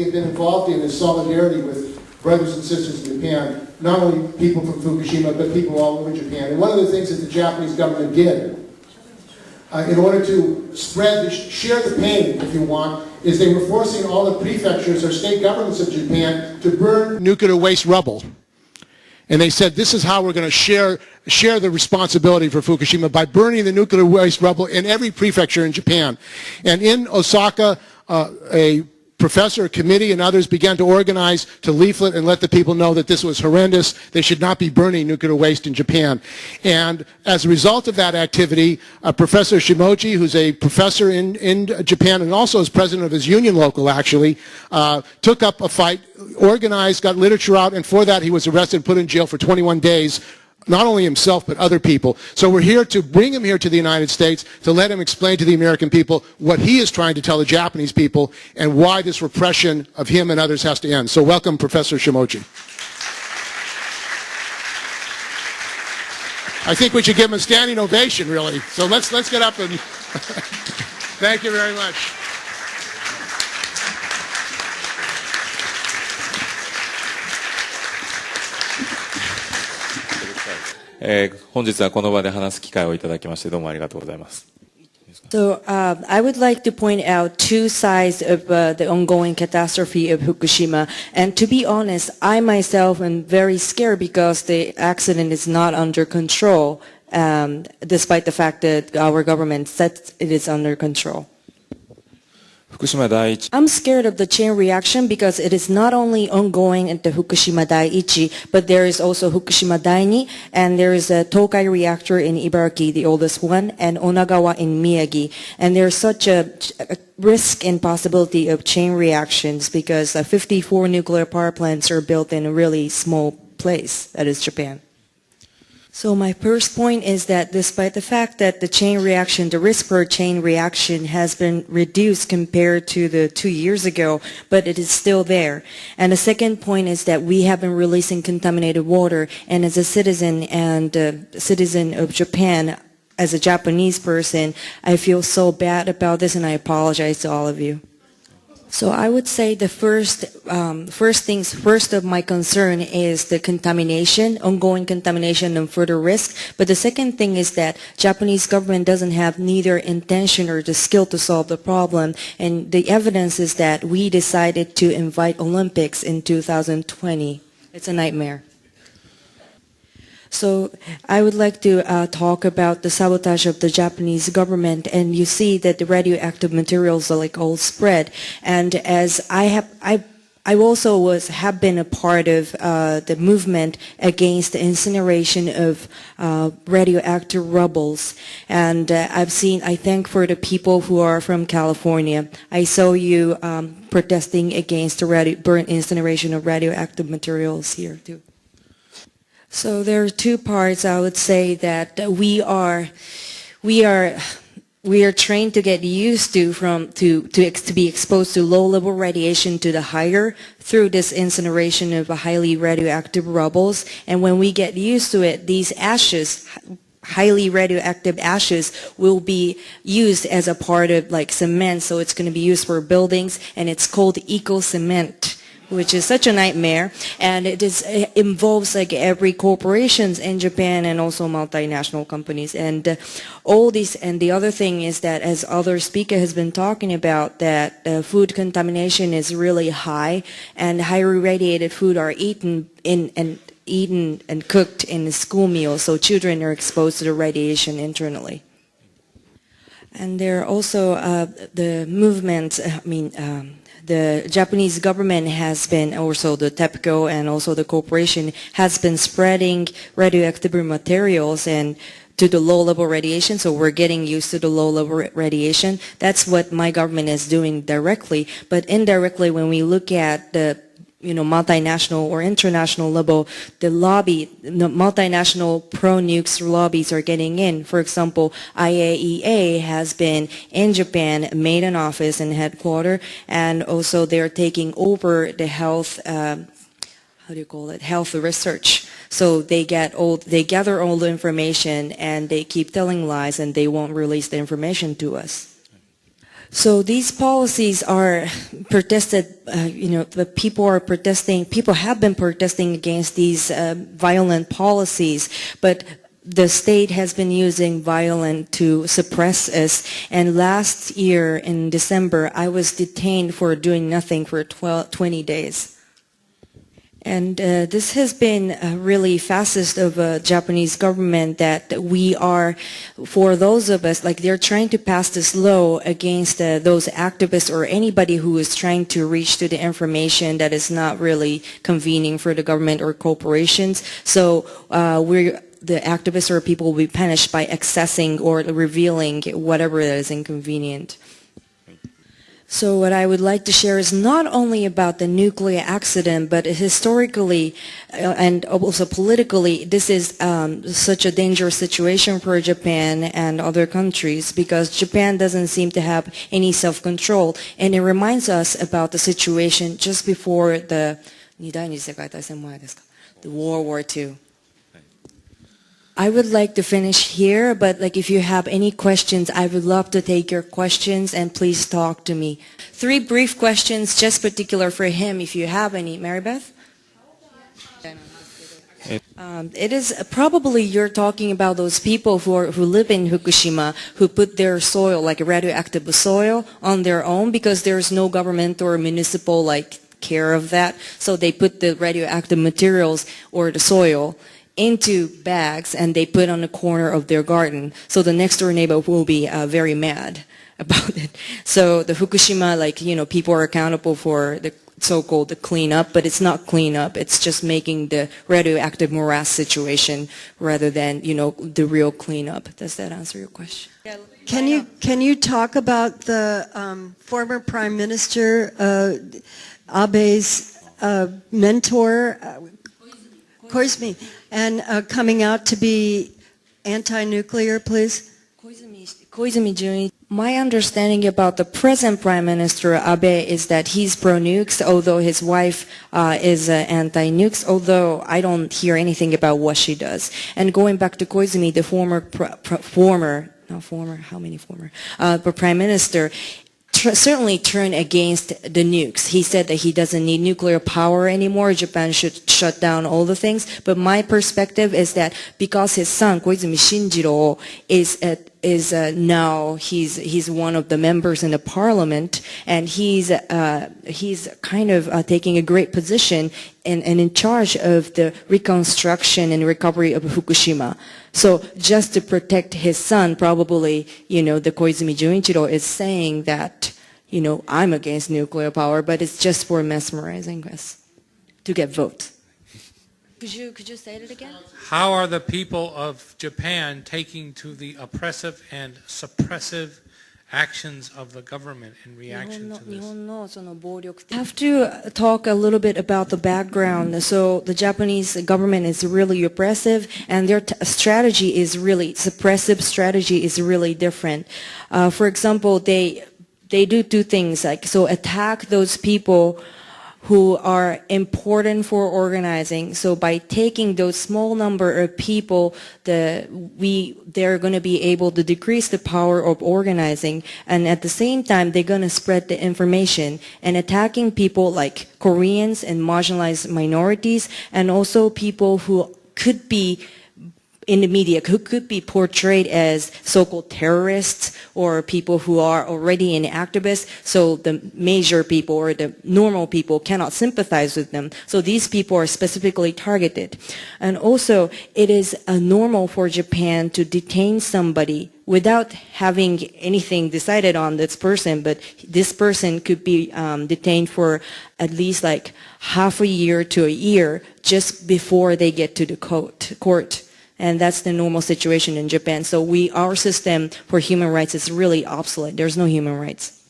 have been involved in is solidarity with brothers and sisters in Japan, not only people from Fukushima, but people all over Japan. And one of the things that the Japanese government did in order to share the pain, if you want, is they were forcing all the prefectures or state governments of Japan to burn nuclear waste rubble. And they said, this is how we're going to share the responsibility for Fukushima, by burning the nuclear waste rubble in every prefecture in Japan. And in Osaka, a professor, a committee, and others began to organize to leaflet and let the people know that this was horrendous. They should not be burning nuclear waste in Japan. And as a result of that activity, Professor Shimoji, who's a professor in Japan and also is president of his union local, actually, took up a fight, organized, got literature out, and for that he was arrested and put in jail for 21 days. Not only himself, but other people. So we're here to bring him here to the United States to let him explain to the American people what he is trying to tell the Japanese people and why this repression of him and others has to end. So welcome, Professor Shimoji. I think we should give him a standing ovation, really. So let's get up and thank you very much.本日はこの場で話す機会をいただきましてどうもありがとうございます。So I would like to point out two sides of the ongoing catastrophe of Fukushima. And to be honest, I myself am very scared because the accident is not under control, despite the fact that our government says it is under control. I'm scared of the chain reaction because it is not only ongoing at the Fukushima Daiichi, but there is also Fukushima Daini, and there is a Tokai reactor in Ibaraki, the oldest one, and Onagawa in Miyagi. And there's such a risk and possibility of chain reactions because 54 nuclear power plants are built in a really small place, that is Japan. So my first point is that despite the fact that the chain reaction, the risk for chain reaction has been reduced compared to the 2 years ago, but it is still there. And the second point is that we have been releasing contaminated water, and as a citizen and citizen of Japan, as a Japanese person, I feel so bad about this, and I apologize to all of you. So I would say the first of my concern is the contamination, ongoing contamination and further risk. But the second thing is that Japanese government doesn't have neither intention or the skill to solve the problem. And the evidence is that we decided to invite Olympics in 2020. It's a nightmare. So I would like to talk about the sabotage of the Japanese government, and you see that the radioactive materials are like all spread. And as I also have been a part of the movement against the incineration of radioactive rubbles. And I thank for the people who are from California. I saw you protesting against the burnt incineration of radioactive materials here too. So there are two parts. I would say that we are trained to get used to be exposed to low-level radiation to the higher through this incineration of highly radioactive rubbles. And when we get used to it, these ashes, highly radioactive ashes, will be used as a part of like cement. So it's going to be used for buildings, and it's called eco-cement, which is such a nightmare, and it involves like every corporations in Japan and also multinational companies, and all these. And the other thing is that, as other speaker has been talking about, that food contamination is really high, and highly radiated food are eaten and cooked in school meals, so children are exposed to the radiation internally. And there are also the movements. The Japanese government has been, also the TEPCO and also the corporation has been spreading radioactive materials and to the low-level radiation, so we're getting used to the low-level radiation. That's what my government is doing directly, but indirectly when we look at the multinational or international level, the multinational pro-nukes lobbies are getting in. For example, IAEA has been in Japan, made an office and headquarters, and also they're taking over the health, health research. So they gather all the information and they keep telling lies and they won't release the information to us. So these policies are protested, the people are protesting, people have been protesting against these violent policies, but the state has been using violence to suppress us. And last year in December, I was detained for doing nothing for 20 days. And this has been really fascist of Japanese government that we are, for those of us, like they're trying to pass this law against those activists or anybody who is trying to reach to the information that is not really convening for the government or corporations. So the activists or people will be punished by accessing or revealing whatever that is inconvenient. So what I would like to share is not only about the nuclear accident, but historically and also politically, this is such a dangerous situation for Japan and other countries because Japan doesn't seem to have any self-control. And it reminds us about the situation just before the World War II. I would like to finish here, but like if you have any questions, I would love to take your questions and please talk to me. 3 brief questions, just particular for him, if you have any. Mary Beth? It is probably you're talking about those people who live in Fukushima who put their soil, like radioactive soil, on their own because there's no government or municipal care of that. So they put the radioactive materials or the soil into bags and they put on the corner of their garden. So the next door neighbor will be very mad about it. So the Fukushima, people are accountable for the so-called the cleanup, but it's not cleanup. It's just making the radioactive morass situation rather than, the real cleanup. Does that answer your question? Can you talk about the former Prime Minister Abe's mentor, Koizumi, and coming out to be anti-nuclear, please? Koizumi Junichi. My understanding about the present Prime Minister Abe is that he's pro-nukes, although his wife is anti-nukes, although I don't hear anything about what she does. And going back to Koizumi, the Prime Minister, certainly turned against the nukes. He said that he doesn't need nuclear power anymore. Japan should shut down all the things. But my perspective is that because his son, Koizumi Shinjiro, is now he's one of the members in the parliament, and he's kind of taking a great position and in charge of the reconstruction and recovery of Fukushima. So just to protect his son, probably, the Koizumi Junichiro is saying that, I'm against nuclear power, but it's just for mesmerizing us to get votes. Could you say it again? How are the people of Japan taking to the oppressive and suppressive actions of the government in reaction to this? I have to talk a little bit about the background. So the Japanese government is really oppressive, and their strategy is really, suppressive strategy is really different. For example, they do 2 things, attack those people who are important for organizing. So by taking those small number of people, they're going to be able to decrease the power of organizing. And at the same time, they're going to spread the information and attacking people like Koreans and marginalized minorities, and also people who could be in the media, who could be portrayed as so-called terrorists or people who are already an activist, so the major people or the normal people cannot sympathize with them. So these people are specifically targeted. And also, it is normal for Japan to detain somebody without having anything decided on this person, but this person could be detained for at least half a year to a year just before they get to the court. And that's the normal situation in Japan. So our system for human rights is really obsolete. There's no human rights.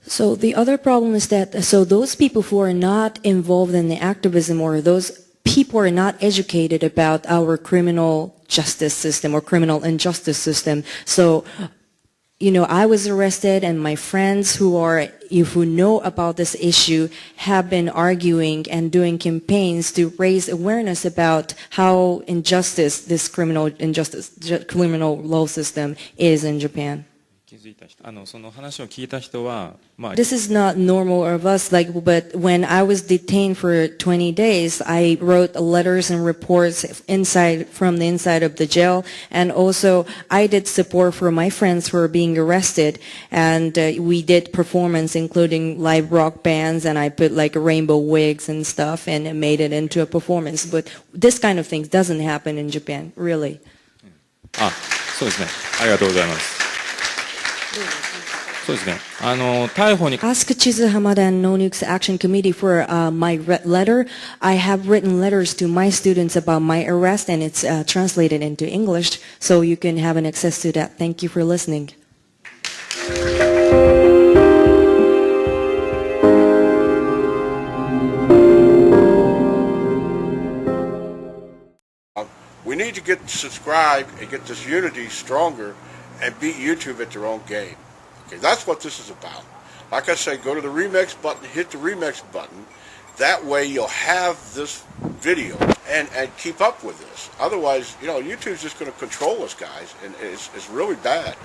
So the other problem is that, those people who are not involved in the activism, or those people are not educated about our criminal justice system or criminal injustice system. So, I was arrested, and my friends who know about this issue have been arguing and doing campaigns to raise awareness about how this criminal law system is in Japan. 気づいた人、その話を聞いた人は、まあ、 This is not normal of us, like, but when I was detained for 20 days, I wrote letters and reports from the inside of the jail, and also I did support for my friends who were being arrested, and we did performance including live rock bands, and I put like rainbow wigs and stuff and made it into a performance. But this kind of thing doesn't happen in Japan, really. あ、そうですね。ありがとうございます。そうですね。逮捕に、 Ask Chizu Hamada and No Nukes Action Committee for my letter. I have written letters to my students about my arrest, and it's translated into English, so you can have an access to that. Thank you for listening. We need to get subscribed and get this unity stronger and beat YouTube at their own game. Okay, that's what this is about. Like I say, go to the remix button, hit the remix button. That way you'll have this video and keep up with this. Otherwise, YouTube's just going to control us, guys, and it's really bad.